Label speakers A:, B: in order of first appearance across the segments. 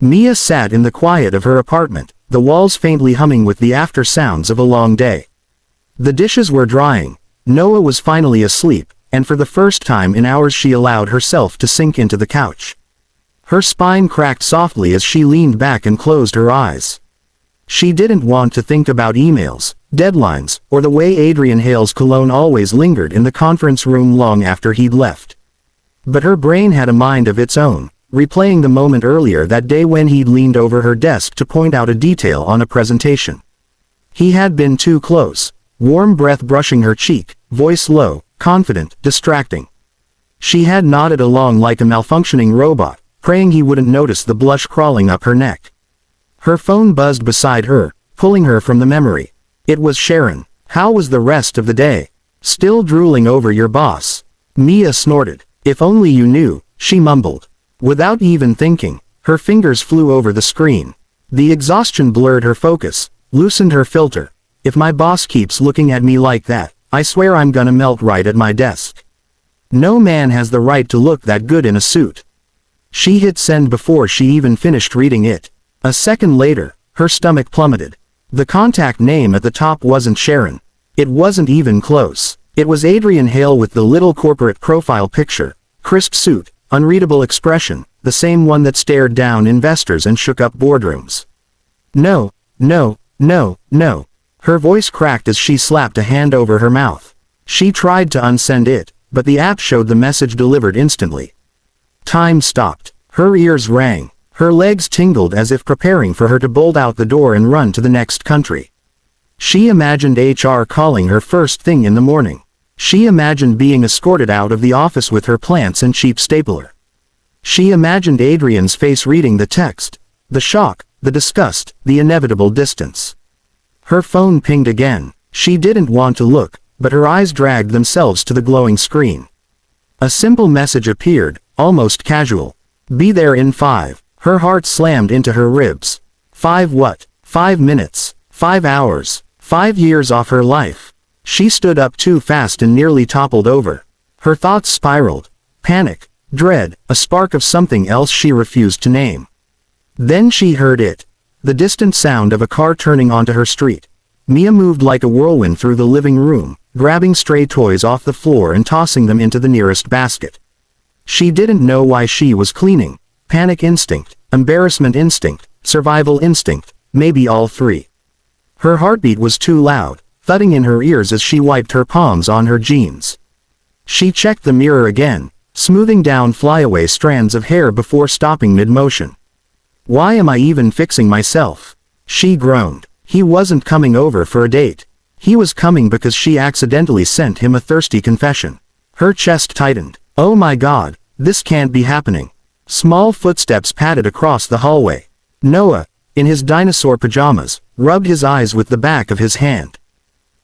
A: Mia sat in the quiet of her apartment, the walls faintly humming with the after sounds of a long day. The dishes were drying, Noah was finally asleep, and for the first time in hours she allowed herself to sink into the couch. Her spine cracked softly as she leaned back and closed her eyes. She didn't want to think about emails, deadlines, or the way Adrian Hale's cologne always lingered in the conference room long after he'd left. But her brain had a mind of its own, replaying the moment earlier that day when he'd leaned over her desk to point out a detail on a presentation. He had been too close, warm breath brushing her cheek, voice low, confident, distracting. She had nodded along like a malfunctioning robot, praying he wouldn't notice the blush crawling up her neck. Her phone buzzed beside her, pulling her from the memory. It was Sharon. "How was the rest of the day?" "Still drooling over your boss." Mia snorted. "If only you knew," she mumbled. Without even thinking, her fingers flew over the screen. The exhaustion blurred her focus, loosened her filter. "If my boss keeps looking at me like that, I swear I'm gonna melt right at my desk. No man has the right to look that good in a suit." She hit send before she even finished reading it. A second later, her stomach plummeted. The contact name at the top wasn't Sharon. It wasn't even close. It was Adrian Hale with the little corporate profile picture, crisp suit, unreadable expression, the same one that stared down investors and shook up boardrooms. "No, no, no, no." Her voice cracked as she slapped a hand over her mouth. She tried to unsend it, but the app showed the message delivered instantly. Time stopped. Her ears rang. Her legs tingled as if preparing for her to bolt out the door and run to the next country. She imagined HR calling her first thing in the morning. She imagined being escorted out of the office with her plants and cheap stapler. She imagined Adrian's face reading the text. The shock, the disgust, the inevitable distance. Her phone pinged again. She didn't want to look, but her eyes dragged themselves to the glowing screen. A simple message appeared, almost casual. "Be there in 5. Her heart slammed into her ribs. 5 what? 5 minutes? 5 hours? 5 years off her life? She stood up too fast and nearly toppled over. Her thoughts spiraled. Panic, dread, a spark of something else she refused to name. Then she heard it. The distant sound of a car turning onto her street. Mia moved like a whirlwind through the living room, grabbing stray toys off the floor and tossing them into the nearest basket. She didn't know why she was cleaning. Panic instinct, embarrassment instinct, survival instinct, maybe all three. Her heartbeat was too loud, thudding in her ears as she wiped her palms on her jeans. She checked the mirror again, smoothing down flyaway strands of hair before stopping mid-motion. "Why am I even fixing myself?" she groaned. He wasn't coming over for a date. He was coming because she accidentally sent him a thirsty confession. Her chest tightened. Oh my God, this can't be happening. Small footsteps padded across the hallway. Noah, in his dinosaur pajamas, rubbed his eyes with the back of his hand.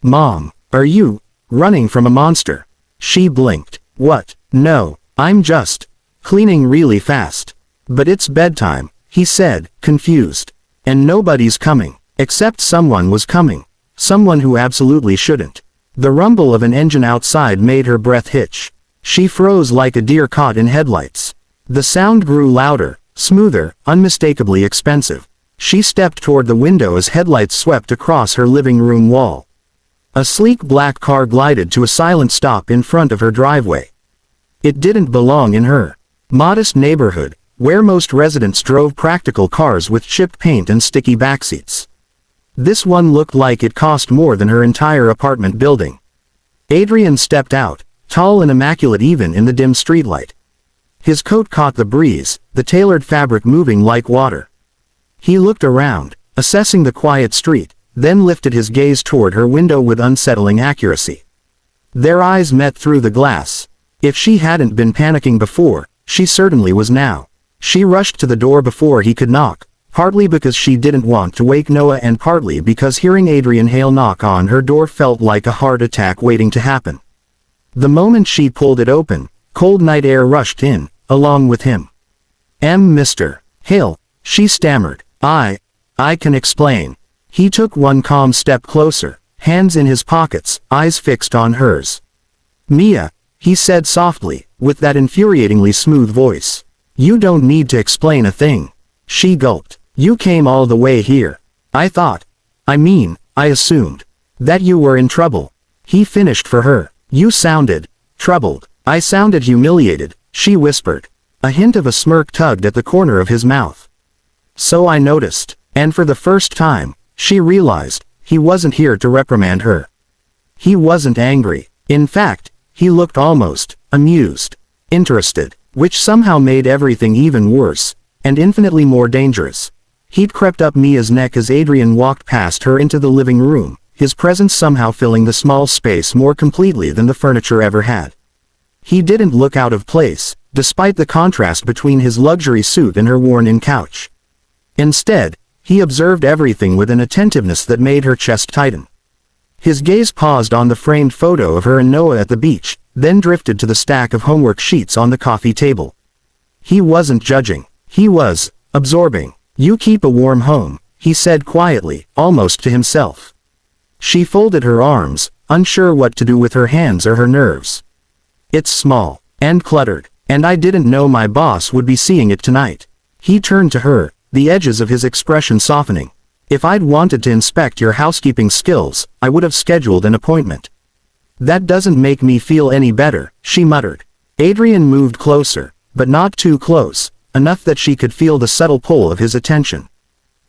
A: "Mom, are you running from a monster?" She blinked. "What? No, I'm just cleaning really fast." "But it's bedtime," he said, confused. "And nobody's coming, except someone was coming. Someone who absolutely shouldn't." The rumble of an engine outside made her breath hitch. She froze like a deer caught in headlights. The sound grew louder, smoother, unmistakably expensive. She stepped toward the window as headlights swept across her living room wall. A sleek black car glided to a silent stop in front of her driveway. It didn't belong in her modest neighborhood, where most residents drove practical cars with chipped paint and sticky backseats. This one looked like it cost more than her entire apartment building. Adrian stepped out, tall and immaculate even in the dim streetlight. His coat caught the breeze, the tailored fabric moving like water. He looked around, assessing the quiet street, then lifted his gaze toward her window with unsettling accuracy. Their eyes met through the glass. If she hadn't been panicking before, she certainly was now. She rushed to the door before he could knock, partly because she didn't want to wake Noah and partly because hearing Adrian Hale knock on her door felt like a heart attack waiting to happen. The moment she pulled it open, cold night air rushed in, along with him. Mr. Hale," she stammered. I can explain." He took one calm step closer, hands in his pockets, eyes fixed on hers. "Mia," he said softly, with that infuriatingly smooth voice. "You don't need to explain a thing." She gulped. You came all the way here. I assumed that you were in trouble. He finished for her. You sounded troubled. I sounded humiliated, she whispered. A hint of a smirk tugged at the corner of his mouth. So I noticed, and for the first time, she realized, he wasn't here to reprimand her. He wasn't angry. In fact, he looked almost amused, interested, which somehow made everything even worse, and infinitely more dangerous. He'd crept up Mia's neck as Adrian walked past her into the living room, his presence somehow filling the small space more completely than the furniture ever had. He didn't look out of place, despite the contrast between his luxury suit and her worn-in couch. Instead, he observed everything with an attentiveness that made her chest tighten. His gaze paused on the framed photo of her and Noah at the beach, then drifted to the stack of homework sheets on the coffee table. He wasn't judging. He was absorbing. You keep a warm home, he said quietly, almost to himself. She folded her arms, unsure what to do with her hands or her nerves. It's small and cluttered, and I didn't know my boss would be seeing it tonight. He turned to her, the edges of his expression softening. If I'd wanted to inspect your housekeeping skills, I would have scheduled an appointment. That doesn't make me feel any better, she muttered. Adrian moved closer, but not too close, enough that she could feel the subtle pull of his attention.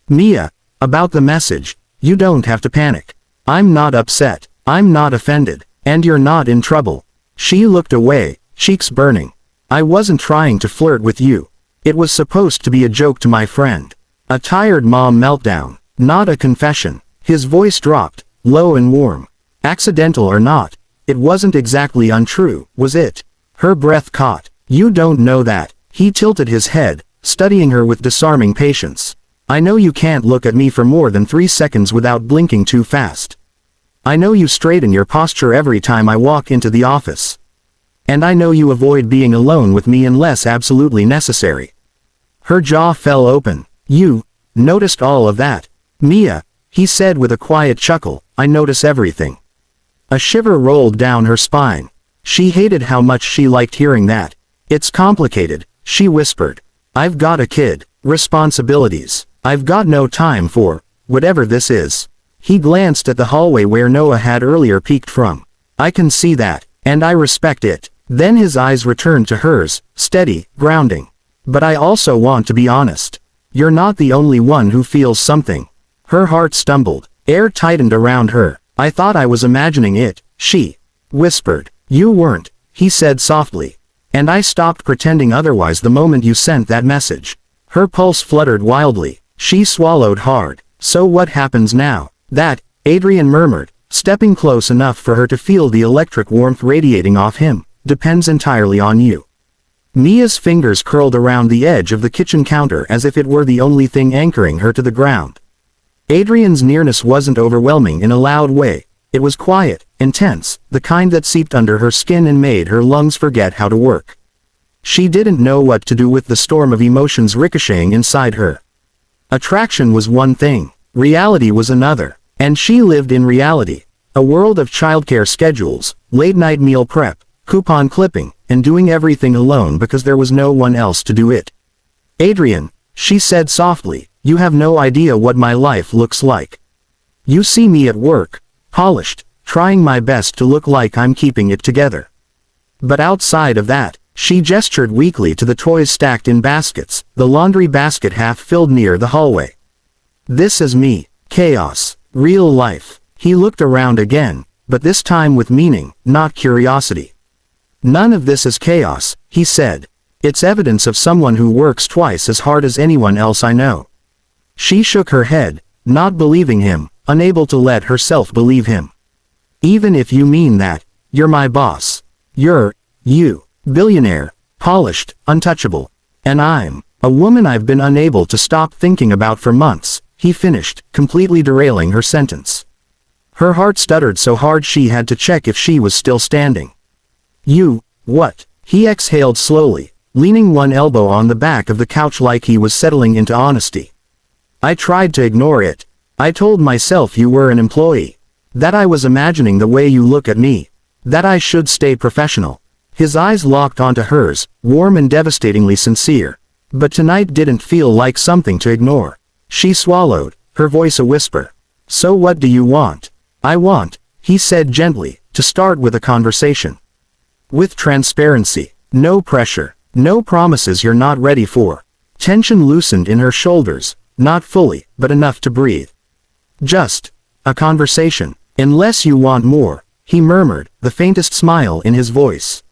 A: Mia, about the message, you don't have to panic. I'm not upset, I'm not offended, and you're not in trouble. She looked away, cheeks burning. I wasn't trying to flirt with you. It was supposed to be a joke to my friend. A tired mom meltdown, not a confession. His voice dropped, low and warm. Accidental or not, it wasn't exactly untrue, was it? Her breath caught. You don't know that. He tilted his head, studying her with disarming patience. I know you can't look at me for more than 3 seconds without blinking too fast. I know you straighten your posture every time I walk into the office. And I know you avoid being alone with me unless absolutely necessary. Her jaw fell open. You noticed all of that. Mia, he said with a quiet chuckle, I notice everything. A shiver rolled down her spine. She hated how much she liked hearing that. It's complicated, she whispered. I've got a kid, responsibilities. I've got no time for whatever this is. He glanced at the hallway where Noah had earlier peeked from. I can see that, and I respect it. Then his eyes returned to hers, steady, grounding. But I also want to be honest. You're not the only one who feels something. Her heart stumbled. Air tightened around her. I thought I was imagining it, she whispered. You weren't, he said softly. And I stopped pretending otherwise the moment you sent that message. Her pulse fluttered wildly. She swallowed hard. So what happens now? That, Adrian murmured, stepping close enough for her to feel the electric warmth radiating off him, depends entirely on you. Mia's fingers curled around the edge of the kitchen counter as if it were the only thing anchoring her to the ground. Adrian's nearness wasn't overwhelming in a loud way. It was quiet, intense, the kind that seeped under her skin and made her lungs forget how to work. She didn't know what to do with the storm of emotions ricocheting inside her. Attraction was one thing, reality was another, and she lived in reality. A world of childcare schedules, late-night meal prep, coupon clipping, and doing everything alone because there was no one else to do it. Adrian, she said softly, you have no idea what my life looks like. You see me at work, polished, trying my best to look like I'm keeping it together. But outside of that, she gestured weakly to the toys stacked in baskets, the laundry basket half filled near the hallway. This is me, chaos, real life. He looked around again, but this time with meaning, not curiosity. None of this is chaos, he said. It's evidence of someone who works twice as hard as anyone else I know. She shook her head, not believing him, unable to let herself believe him. Even if you mean that, you're my boss. You, billionaire, polished, untouchable. And I'm a woman I've been unable to stop thinking about for months, he finished, completely derailing her sentence. Her heart stuttered so hard she had to check if she was still standing. You, what? He exhaled slowly, leaning one elbow on the back of the couch like he was settling into honesty. I tried to ignore it. I told myself you were an employee. That I was imagining the way you look at me. That I should stay professional. His eyes locked onto hers, warm and devastatingly sincere. But tonight didn't feel like something to ignore. She swallowed, her voice a whisper. So what do you want? I want, he said gently, to start with a conversation. With transparency. No pressure. No promises you're not ready for. Tension loosened in her shoulders, not fully, but enough to breathe. Just a conversation. Unless you want more, he murmured, the faintest smile in his voice.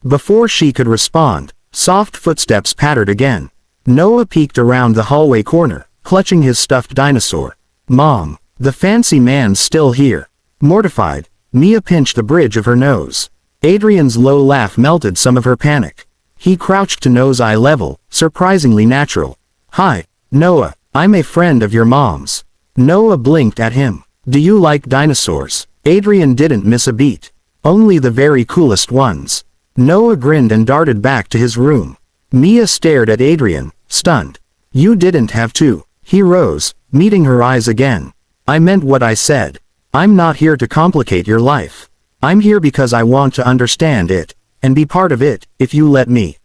A: Before she could respond, soft footsteps pattered again. Noah peeked around the hallway corner, clutching his stuffed dinosaur. Mom, the fancy man's still here. Mortified, Mia pinched the bridge of her nose. Adrian's low laugh melted some of her panic. He crouched to nose-eye level, surprisingly natural. Hi, Noah, I'm a friend of your mom's. Noah blinked at him. Do you like dinosaurs? Adrian didn't miss a beat. Only the very coolest ones. Noah grinned and darted back to his room. Mia stared at Adrian, stunned. You didn't have to. He rose, meeting her eyes again. I meant what I said. I'm not here to complicate your life. I'm here because I want to understand it, and be part of it, if you let me.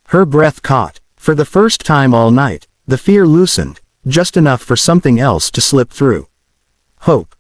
A: Her breath caught. For the first time all night, the fear loosened, just enough for something else to slip through. Hope.